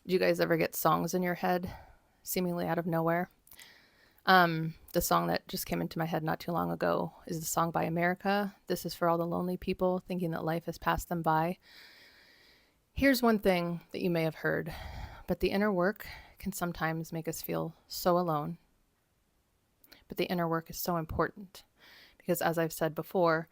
Do you guys ever get songs in your head seemingly out of nowhere? The song that just came into my head not too long ago is the song by America. This is for all the lonely people thinking that life has passed them by. Here's one thing that you may have heard, but the inner work can sometimes make us feel so alone. But the inner work is so important because, as I've said before,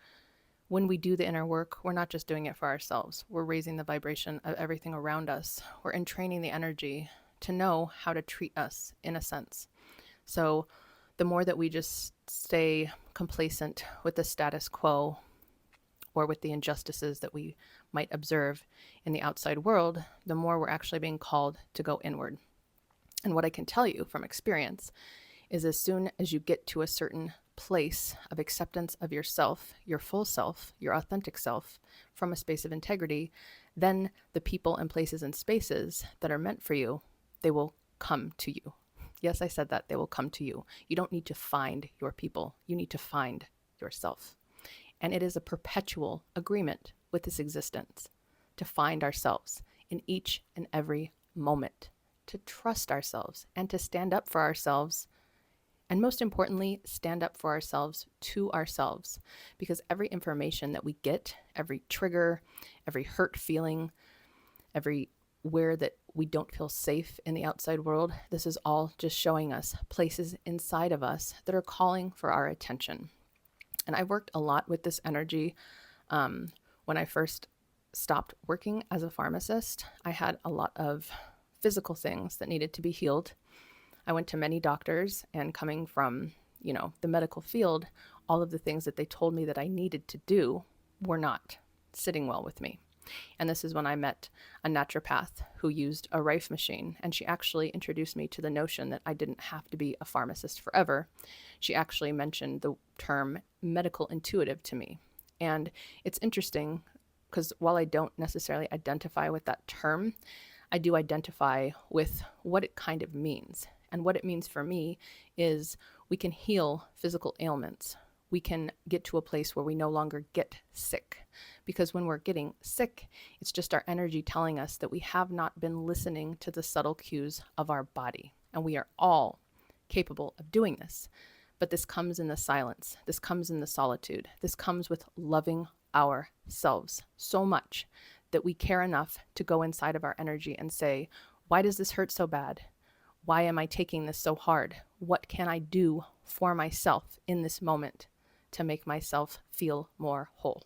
when we do the inner work, we're not just doing it for ourselves. We're raising the vibration of everything around us. We're entraining the energy to know how to treat us in a sense. So the more that we just stay complacent with the status quo or with the injustices that we might observe in the outside world, the more we're actually being called to go inward. And what I can tell you from experience is as soon as you get to a certain place of acceptance of yourself, your full self, your authentic self, from a space of integrity, then the people and places and spaces that are meant for you, they will come to you. Yes, I said that. They will come to you. You don't need to find your people. You need to find yourself. And it is a perpetual agreement with this existence to find ourselves in each and every moment, to trust ourselves and to stand up for ourselves. And most importantly, stand up for ourselves to ourselves. Because every information that we get, every trigger, every hurt feeling, every where that we don't feel safe in the outside world, this is all just showing us places inside of us that are calling for our attention. And I worked a lot with this energy when I first stopped working as a pharmacist. I had a lot of physical things that needed to be healed. I went to many doctors, and coming from, the medical field, all of the things that they told me that I needed to do were not sitting well with me. And this is when I met a naturopath who used a Rife machine. And she actually introduced me to the notion that I didn't have to be a pharmacist forever. She actually mentioned the term medical intuitive to me. And it's interesting because while I don't necessarily identify with that term, I do identify with what it kind of means. And what it means for me is we can heal physical ailments. We can get to a place where we no longer get sick. Because when we're getting sick, it's just our energy telling us that we have not been listening to the subtle cues of our body. And we are all capable of doing this. But this comes in the silence. This comes in the solitude. This comes with loving ourselves so much that we care enough to go inside of our energy and say, why does this hurt so bad? Why am I taking this so hard? What can I do for myself in this moment to make myself feel more whole?